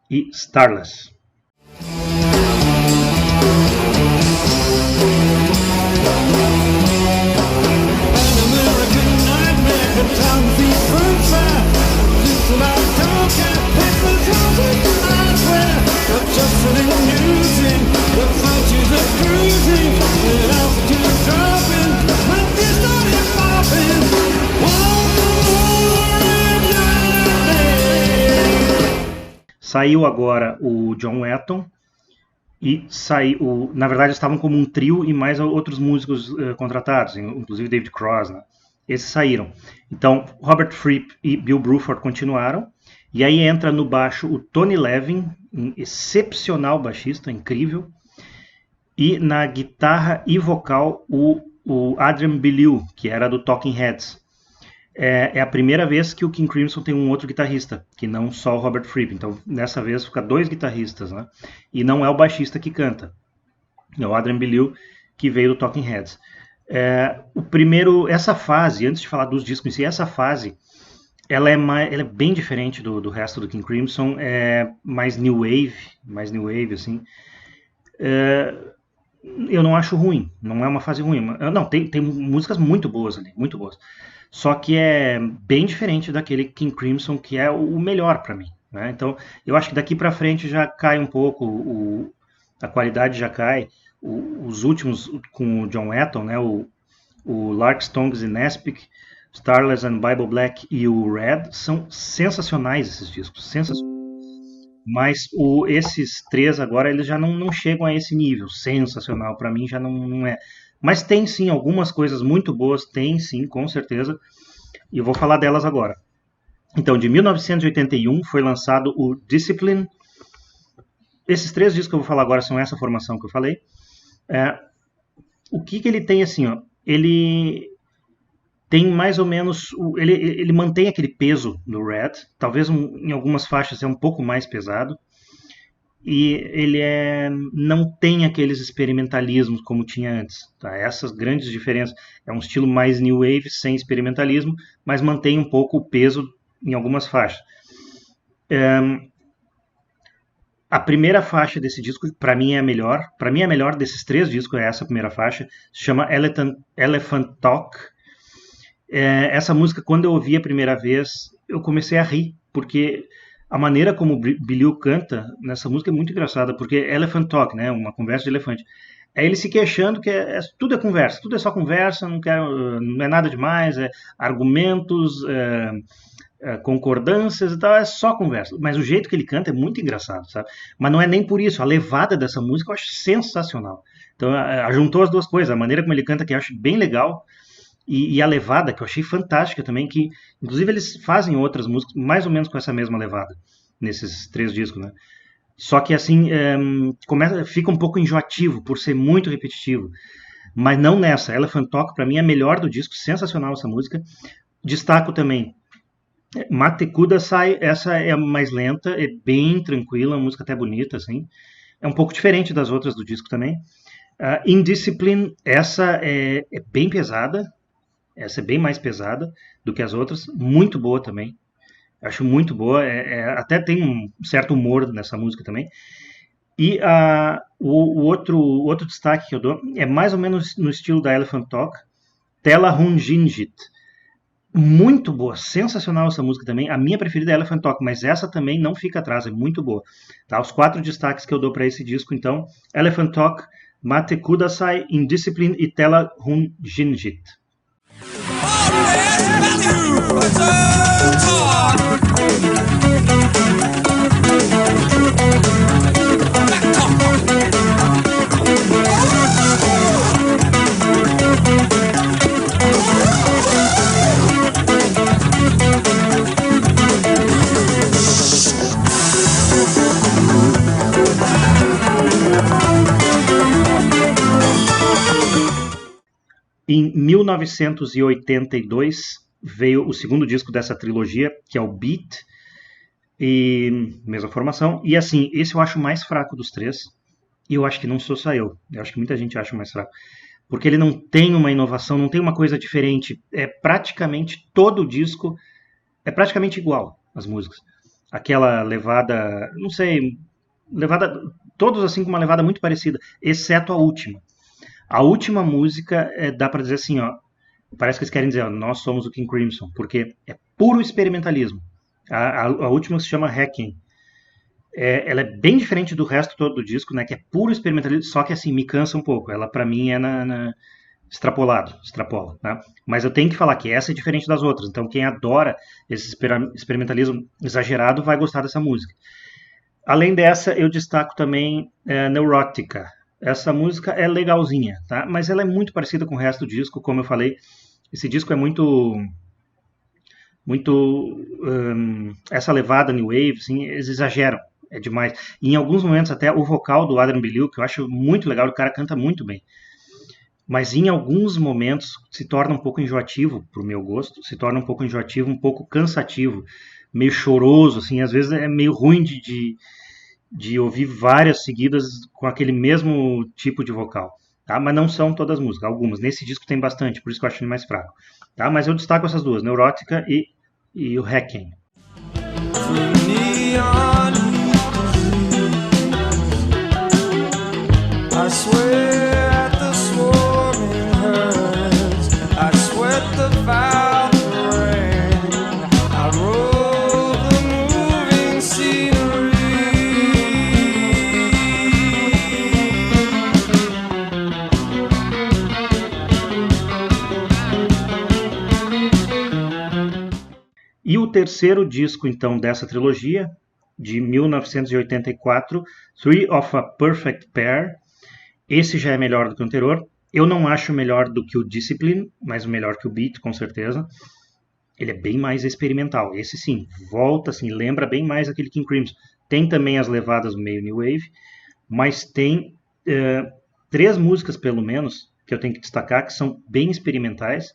e Starless. Saiu agora o John Wetton e na verdade estavam como um trio e mais outros músicos contratados, inclusive David Cross, né? Esses saíram. Então Robert Fripp e Bill Bruford continuaram, e aí entra no baixo o Tony Levin, um excepcional baixista, incrível, e na guitarra e vocal o Adrian Belew, que era do Talking Heads. É a primeira vez que o King Crimson tem um outro guitarrista, que não só o Robert Fripp. Então, dessa vez, fica 2 guitarristas, né? E não é o baixista que canta. É o Adrian Belew, que veio do Talking Heads. Essa fase, antes de falar dos discos em si, essa fase, ela é bem diferente do resto do King Crimson. É mais new wave, assim. Eu não acho ruim, não é uma fase ruim. Não, tem músicas muito boas ali, muito boas. Só que é bem diferente daquele King Crimson, que é o melhor para mim, né? Então, eu acho que daqui para frente já cai um pouco, a qualidade já cai. Os últimos, com o John Wetton, né? O Lark, Tongues and Aspic, Starless and Bible Black e o Red, são sensacionais esses discos, sensacionais. Mas esses 3 agora, eles já não chegam a esse nível sensacional, para mim já não é. Mas tem sim algumas coisas muito boas, tem sim, com certeza, e eu vou falar delas agora. Então, de 1981 foi lançado o Discipline. Esses 3 discos que eu vou falar agora são essa formação que eu falei. o que ele tem assim, ó? Ele tem mais ou menos, ele mantém aquele peso do Red, talvez em algumas faixas é um pouco mais pesado, e não tem aqueles experimentalismos como tinha antes. Tá? Essas grandes diferenças. É um estilo mais new wave, sem experimentalismo, mas mantém um pouco o peso em algumas faixas. A primeira faixa desse disco, para mim, é a melhor. Para mim, a melhor desses 3 discos é essa primeira faixa. Se chama Elephant Talk. Essa música, quando eu ouvi a primeira vez, eu comecei a rir, porque a maneira como o Billy canta nessa música é muito engraçada, porque Elephant Talk, né, uma conversa de elefante. É ele se queixando que tudo é conversa, tudo é só conversa, não é nada demais, argumentos, concordâncias e tal, é só conversa. Mas o jeito que ele canta é muito engraçado, sabe? Mas não é nem por isso, a levada dessa música eu acho sensacional. Então, juntou as duas coisas, a maneira como ele canta, que eu acho bem legal, e a levada, que eu achei fantástica também, que inclusive eles fazem outras músicas mais ou menos com essa mesma levada, nesses 3 discos, né? Só que assim, fica um pouco enjoativo, por ser muito repetitivo. Mas não nessa. Elephant Talk, pra mim, é a melhor do disco, sensacional essa música. Destaco também Mate Kudasai, essa é a mais lenta, é bem tranquila, uma música até bonita, assim. É um pouco diferente das outras do disco também. Indiscipline, essa é bem pesada, essa é bem mais pesada do que as outras, muito boa também. Acho muito boa, até tem um certo humor nessa música também. E o outro destaque que eu dou é mais ou menos no estilo da Elephant Talk, Tela Hunjinjit. Muito boa, sensacional essa música também. A minha preferida é Elephant Talk, mas essa também não fica atrás, é muito boa. Tá? Os 4 destaques que eu dou para esse disco, então, Elephant Talk, Mate Kudasai, Indiscipline e Tela Hunjinjit. Em 1982 veio o segundo disco dessa trilogia, que é o Beat, e mesma formação. E assim, esse eu acho mais fraco dos 3, e eu acho que não sou só eu. Eu acho que muita gente acha mais fraco. Porque ele não tem uma inovação, não tem uma coisa diferente. É praticamente todo o disco, é praticamente igual as músicas. Aquela levada, não sei, todos assim com uma levada muito parecida, exceto a última. A última música, dá pra dizer assim, ó, parece que eles querem dizer, ó, nós somos o King Crimson, porque é puro experimentalismo. A última se chama Hacking. Ela é bem diferente do resto todo do disco, né, que é puro experimentalismo, só que assim, me cansa um pouco. Ela pra mim é extrapola, tá? Mas eu tenho que falar que essa é diferente das outras, então quem adora esse experimentalismo exagerado vai gostar dessa música. Além dessa, eu destaco também Neurotica. Essa música é legalzinha, tá? Mas ela é muito parecida com o resto do disco, como eu falei. Esse disco é muito essa levada new wave, assim, eles exageram, é demais. E em alguns momentos até o vocal do Adrian Belew, que eu acho muito legal, o cara canta muito bem. Mas em alguns momentos se torna um pouco enjoativo, pro meu gosto, se torna um pouco enjoativo, um pouco cansativo, meio choroso, assim, às vezes é meio ruim de ouvir várias seguidas com aquele mesmo tipo de vocal, tá? Mas não são todas as músicas, algumas. Nesse disco tem bastante, por isso que eu acho ele mais fraco, tá? Mas eu destaco essas duas, Neurótica e o Hacking. E o terceiro disco, então, dessa trilogia, de 1984, Three of a Perfect Pair. Esse já é melhor do que o anterior. Eu não acho melhor do que o Discipline, mas melhor que o Beat, com certeza. Ele é bem mais experimental. Esse sim, volta, assim, lembra bem mais aquele King Crimson. Tem também as levadas meio New Wave, mas tem 3 músicas, pelo menos, que eu tenho que destacar, que são bem experimentais,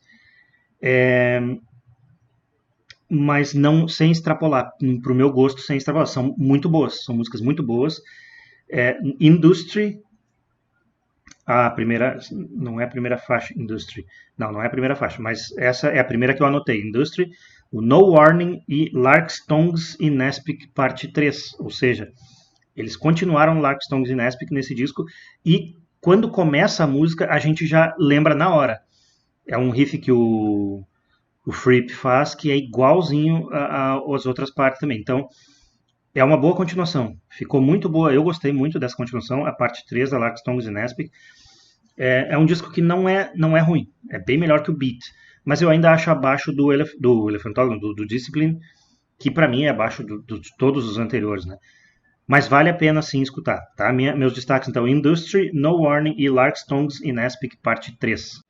mas não sem extrapolar, para o meu gosto, sem extrapolar. São muito boas, são músicas muito boas. Industry, a primeira, não é a primeira faixa, Industry, não é a primeira faixa, mas essa é a primeira que eu anotei, Industry, o No Warning e Larks, Tongues e Nespik parte 3, ou seja, eles continuaram Larks, Tongues e Nespik nesse disco, e quando começa a música a gente já lembra na hora. É um riff que o Fripp faz que é igualzinho às outras partes também, então é uma boa continuação, ficou muito boa, eu gostei muito dessa continuação, a parte 3 da Larks, Tongues e Nespik. É um disco que não é ruim, é bem melhor que o Beat, mas eu ainda acho abaixo do Elephantogram, do Discipline, que para mim é abaixo de todos os anteriores, né? Mas vale a pena sim escutar, tá? Meus destaques então, Industry, No Warning e Larks, Tongues e Nespik parte 3.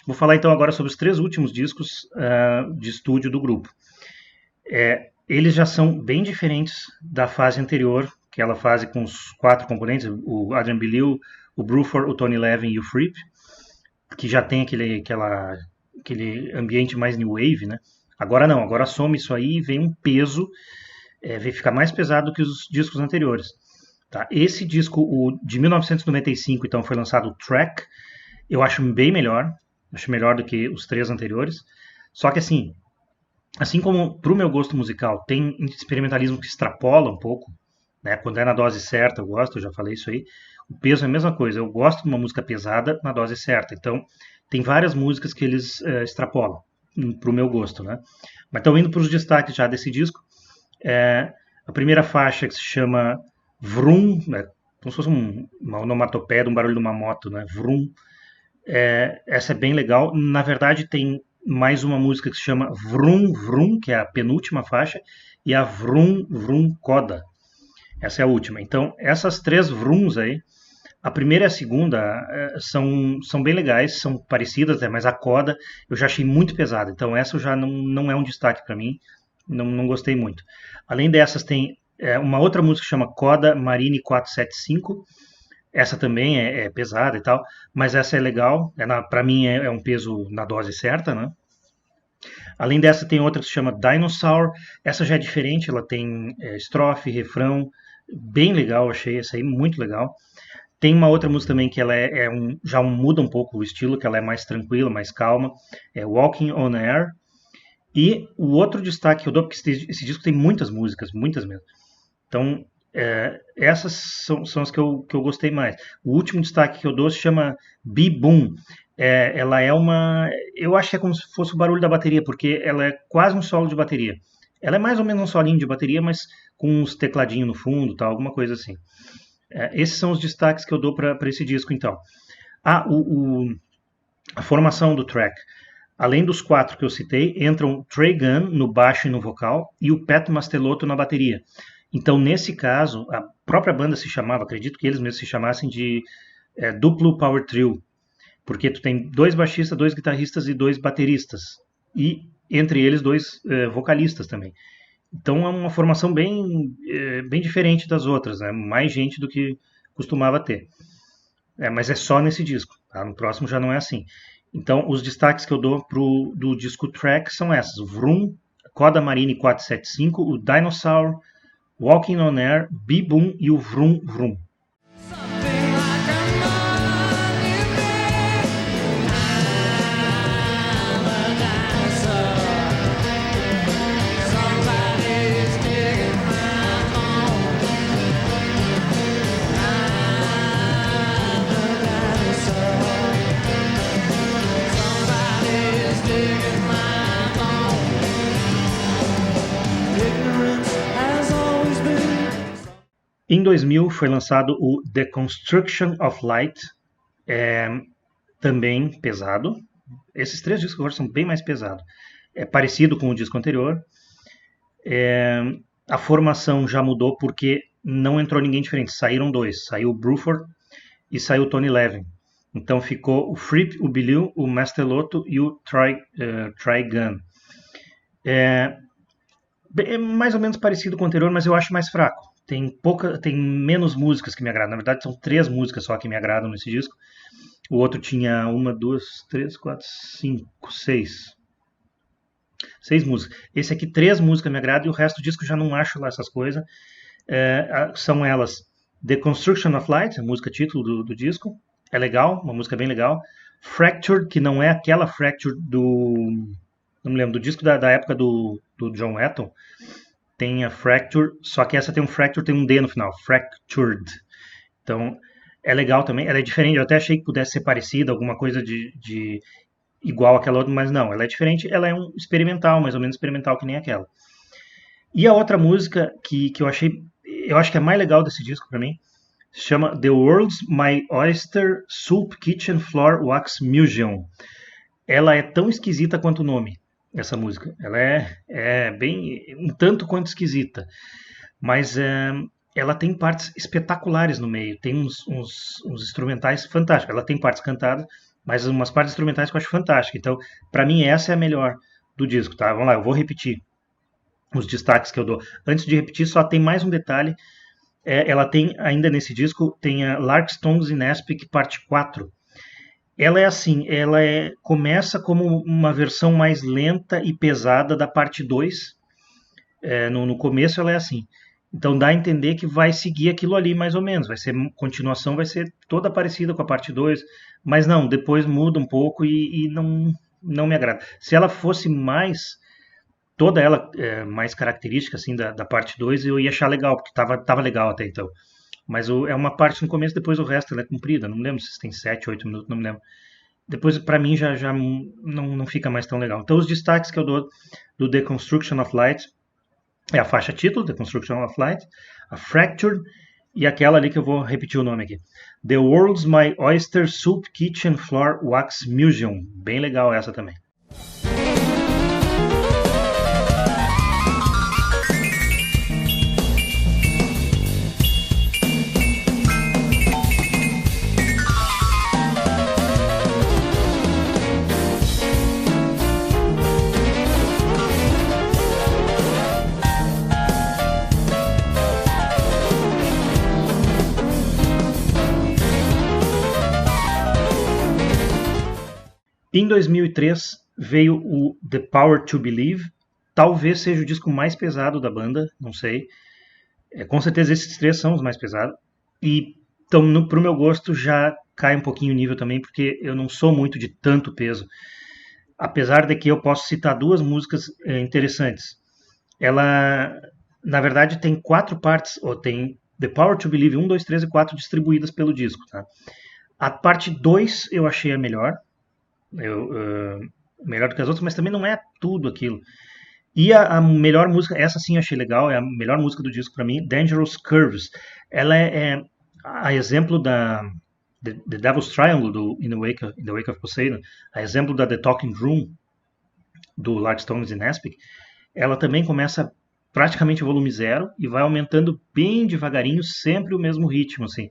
Vou falar então agora sobre os 3 últimos discos de estúdio do grupo. Eles já são bem diferentes da fase anterior, aquela fase com os 4 componentes, o Adrian Belew, o Bruford, o Tony Levin e o Fripp, que já tem aquele ambiente mais new wave, né? Agora não, agora some isso aí e vem um peso, vem ficar mais pesado que os discos anteriores. Tá? Esse disco, o de 1995, então foi lançado o Track, eu acho bem melhor. Acho melhor do que os 3 anteriores. Só que assim como pro meu gosto musical tem experimentalismo que extrapola um pouco, né? Quando é na dose certa eu gosto, eu já falei isso aí. O peso é a mesma coisa, eu gosto de uma música pesada na dose certa. Então tem várias músicas que eles extrapolam pro meu gosto, né? Mas então indo para os destaques já desse disco, a primeira faixa que se chama Vroom, né? Como se fosse uma onomatopeia de um barulho de uma moto, né? Vroom. Essa é bem legal. Na verdade, tem mais uma música que se chama Vroom Vroom, que é a penúltima faixa, e a Vroom Vroom Coda. Essa é a última. Então, essas 3 vrooms aí, a primeira e a segunda são bem legais, são parecidas, mas a coda eu já achei muito pesada. Então, essa já não é um destaque para mim, não gostei muito. Além dessas, tem uma outra música que chama Coda Marine 475. Essa também é pesada e tal, mas essa é legal, para mim é um peso na dose certa, né? Além dessa tem outra que se chama Dinosaur, essa já é diferente, ela tem estrofe, refrão, bem legal, achei essa aí muito legal. Tem uma outra música também que ela já muda um pouco o estilo, que ela é mais tranquila, mais calma, é Walking on Air. E o outro destaque que eu dou, porque esse disco tem muitas músicas, muitas mesmo. Então, essas são as que eu gostei mais. O último destaque que eu dou se chama Be Boom. Ela é eu acho que é como se fosse o barulho da bateria, porque ela é quase um solo de bateria. Ela é mais ou menos um solinho de bateria, mas com uns tecladinhos no fundo, tal, alguma coisa assim. Esses são os destaques que eu dou para esse disco, então. A formação do Track. Além dos 4 que eu citei, entram Trey Gunn no baixo e no vocal e o Pat Mastelotto na bateria. Então, nesse caso, a própria banda se chamava, acredito que eles mesmos se chamassem de duplo power trio, porque tu tem 2 baixistas, 2 guitarristas e 2 bateristas, e entre eles 2 vocalistas também. Então é uma formação bem diferente das outras, né? Mais gente do que costumava ter. Mas é só nesse disco, tá? No próximo já não é assim. Então os destaques que eu dou do disco Track são essas: o Vroom, Coda Marine 475, o Dinosaur, Walking on Air, Be Boom e o Vroom Vroom. Em 2000 foi lançado o The Construction of Light, também pesado, Esses 3 discos agora são bem mais pesados. É parecido com o disco anterior. A formação já mudou porque não entrou ninguém diferente. Saíram 2. Saiu o Bruford e saiu o Tony Levin. Então ficou o Fripp, o Belew, o Mastelotto e o Trigun. É mais ou menos parecido com o anterior, mas eu acho mais fraco. Tem menos músicas que me agradam. Na verdade, são 3 músicas só que me agradam nesse disco. O outro tinha 1, 2, 3, 4, 5, 6 músicas. Esse aqui, 3 músicas me agradam e o resto do disco já não acho lá essas coisas. São elas The Construction of Light, a música título do disco. É legal, uma música bem legal. Fractured, que não é aquela Fractured não me lembro, do disco da época do John Wetton. Tem a Fracture, só que essa tem um Fracture, tem um D no final, Fractured. Então, é legal também, ela é diferente, eu até achei que pudesse ser parecida, alguma coisa de igual àquela outra, mas não, ela é diferente, ela é um experimental, mais ou menos experimental que nem aquela. E a outra música que eu acho que é mais legal desse disco pra mim, se chama The World's My Oyster Soup Kitchen Floor Wax Museum. Ela é tão esquisita quanto o nome, essa música. Ela é bem, um tanto quanto esquisita, mas ela tem partes espetaculares no meio, tem uns instrumentais fantásticos. Ela tem partes cantadas, mas umas partes instrumentais que eu acho fantásticas. Então, para mim, essa é a melhor do disco, tá? Vamos lá, eu vou repetir os destaques que eu dou. Antes de repetir, só tem mais um detalhe. Ela tem, ainda nesse disco, tem a Larkstones in Aspic, parte 4. Ela é assim, começa como uma versão mais lenta e pesada da parte 2. No começo ela é assim. Então dá a entender que vai seguir aquilo ali mais ou menos. Vai ser continuação, vai ser toda parecida com a parte 2. Mas não, depois muda um pouco e não me agrada. Se ela fosse toda ela mais característica assim da parte 2, eu ia achar legal, porque tava legal até então. Mas é uma parte no começo, depois o resto ela é comprida. Não me lembro se tem 7, 8 minutos, não me lembro. Depois, para mim, já não fica mais tão legal. Então, os destaques que eu dou do The Construction of Light é a faixa título, The Construction of Light, a Fractured e aquela ali que eu vou repetir o nome aqui. The World's My Oyster Soup Kitchen Floor Wax Museum. Bem legal essa também. Em 2003 veio o The Power to Believe, talvez seja o disco mais pesado da banda, não sei. Com certeza esses 3 são os mais pesados. E então, pro meu gosto, já cai um pouquinho o nível também, porque eu não sou muito de tanto peso. Apesar de que eu posso citar 2 músicas interessantes. Ela, na verdade, tem 4 partes, ou tem The Power to Believe 1, 2, 3 e 4 distribuídas pelo disco. Tá? A parte 2 eu achei a melhor. Melhor do que as outras, mas também não é tudo aquilo. E a melhor música, essa sim eu achei legal, é a melhor música do disco para mim, Dangerous Curves. Ela é a exemplo da The Devil's Triangle do In the Wake of Poseidon, a exemplo da The Talking Room do Larkstones in Aspic. Ela também começa praticamente volume 0 e vai aumentando bem devagarinho, sempre o mesmo ritmo, assim.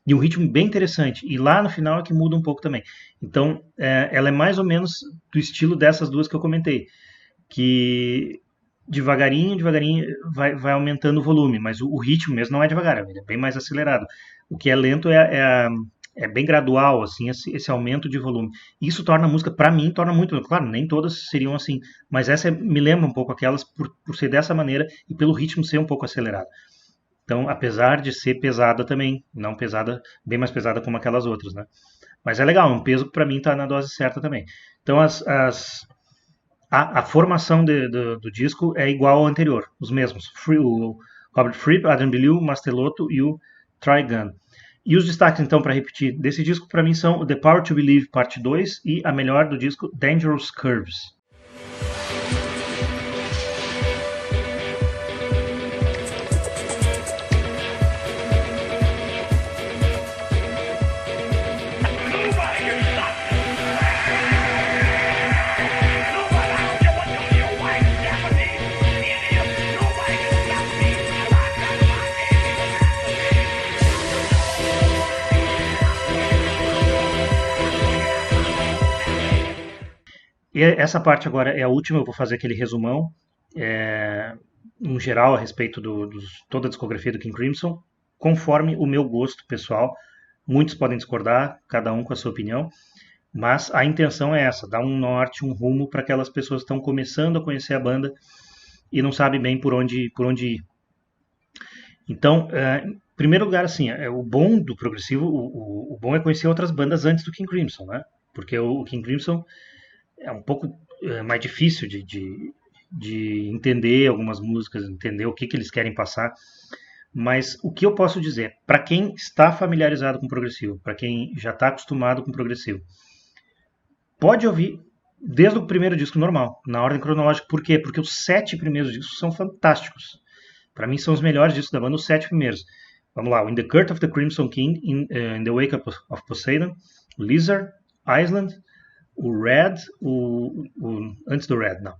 E um ritmo bem interessante. E lá no final é que muda um pouco também. Então, ela é mais ou menos do estilo dessas 2 que eu comentei. Que devagarinho vai aumentando o volume, mas o ritmo mesmo não é devagar, ele é bem mais acelerado. O que é lento é bem gradual, assim, esse aumento de volume. Isso torna a música, para mim, torna muito... Claro, nem todas seriam assim, mas essa me lembra um pouco aquelas por ser dessa maneira e pelo ritmo ser um pouco acelerado. Então, apesar de ser pesada também, não pesada, bem mais pesada como aquelas outras, né? Mas é legal, um peso que para mim está na dose certa também. Então, a formação do disco é igual ao anterior, os mesmos. O Robert Fripp, Adrian Belew, Mastelotto e o Trigun. E os destaques, então, para repetir, desse disco, para mim, são The Power to Believe, parte 2, e a melhor do disco, Dangerous Curves. E essa parte agora é a última, eu vou fazer aquele resumão, em geral, a respeito de toda a discografia do King Crimson, conforme o meu gosto pessoal. Muitos podem discordar, cada um com a sua opinião, mas a intenção é essa, dar um norte, um rumo para aquelas pessoas que estão começando a conhecer a banda e não sabem bem por onde ir. Então, em primeiro lugar, assim, o bom do progressivo, o bom é conhecer outras bandas antes do King Crimson, né? Porque o King Crimson é um pouco mais difícil de entender algumas músicas, entender o que eles querem passar. Mas o que eu posso dizer, para quem está familiarizado com progressivo, para quem já está acostumado com progressivo, pode ouvir desde o primeiro disco normal, na ordem cronológica. Por quê? Porque os 7 primeiros discos são fantásticos. Para mim são os melhores discos da banda, os 7 primeiros. Vamos lá, In the Court of the Crimson King, In the Wake of Poseidon, Lizard, Island, o Red, antes do Red, não.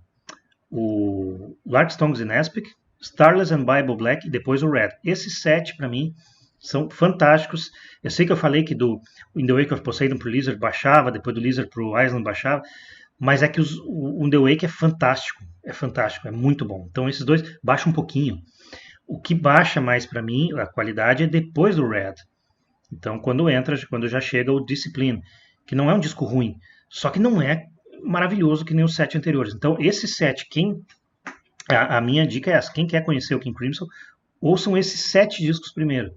O Larkstongues in Aspic, Starless and Bible Black e depois o Red. Esses 7, para mim, são fantásticos. Eu sei que eu falei que do In the Wake of Poseidon pro Lizard baixava, depois do Lizard pro Island baixava, mas é que o In the Wake é fantástico, é muito bom. Então esses dois baixam um pouquinho. O que baixa mais para mim, a qualidade, é depois do Red. Então quando já chega o Discipline, que não é um disco ruim, só que não é maravilhoso que nem os 7 anteriores. Então esses 7, a minha dica é essa, quem quer conhecer o King Crimson, ouçam esses 7 discos primeiro.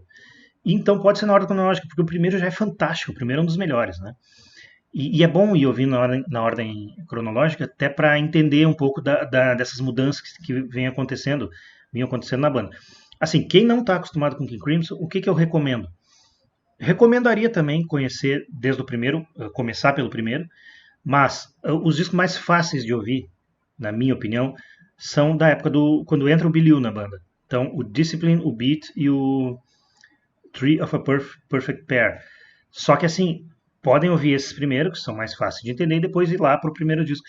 Então pode ser na ordem cronológica, porque o primeiro já é fantástico, o primeiro é um dos melhores, né? E é bom ir ouvindo na ordem cronológica, até para entender um pouco dessas mudanças que vinham acontecendo na banda. Assim, quem não está acostumado com King Crimson, o que eu recomendo? Recomendaria também conhecer desde o primeiro, começar pelo primeiro, mas os discos mais fáceis de ouvir, na minha opinião, são da época quando entra o Bill na banda. Então, o Discipline, o Beat e o Tree of a Perfect Pair. Só que assim, podem ouvir esses primeiros, que são mais fáceis de entender, e depois ir lá para o primeiro disco.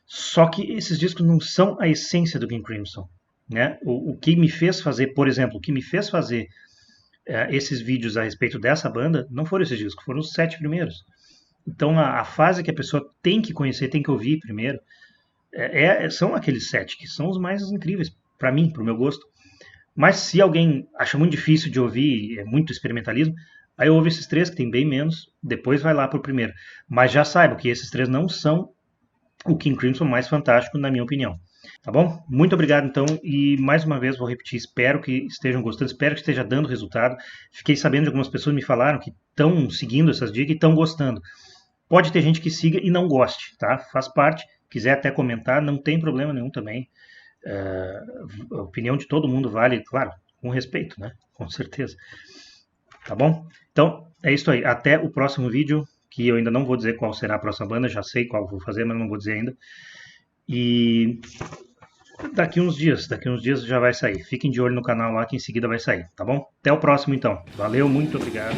Só que esses discos não são a essência do King Crimson. Né? O que me fez fazer, por exemplo, esses vídeos a respeito dessa banda, não foram esses discos, foram os 7 primeiros. Então a fase que a pessoa tem que conhecer, tem que ouvir primeiro, são aqueles 7, que são os mais incríveis, para mim, para o meu gosto. Mas se alguém acha muito difícil de ouvir, é muito experimentalismo, aí ouve esses 3, que tem bem menos, depois vai lá pro primeiro. Mas já saiba que esses 3 não são o King Crimson mais fantástico, na minha opinião. Tá bom? Muito obrigado, então, e mais uma vez vou repetir, espero que estejam gostando, espero que esteja dando resultado. Fiquei sabendo de algumas pessoas que me falaram que estão seguindo essas dicas e estão gostando. Pode ter gente que siga e não goste, tá? Faz parte, quiser até comentar, não tem problema nenhum também. A opinião de todo mundo vale, claro, com respeito, né? Com certeza. Tá bom? Então, é isso aí. Até o próximo vídeo, que eu ainda não vou dizer qual será a próxima banda, já sei qual vou fazer, mas não vou dizer ainda. E daqui uns dias já vai sair. Fiquem de olho no canal lá que em seguida vai sair, tá bom? Até o próximo então. Valeu, muito obrigado.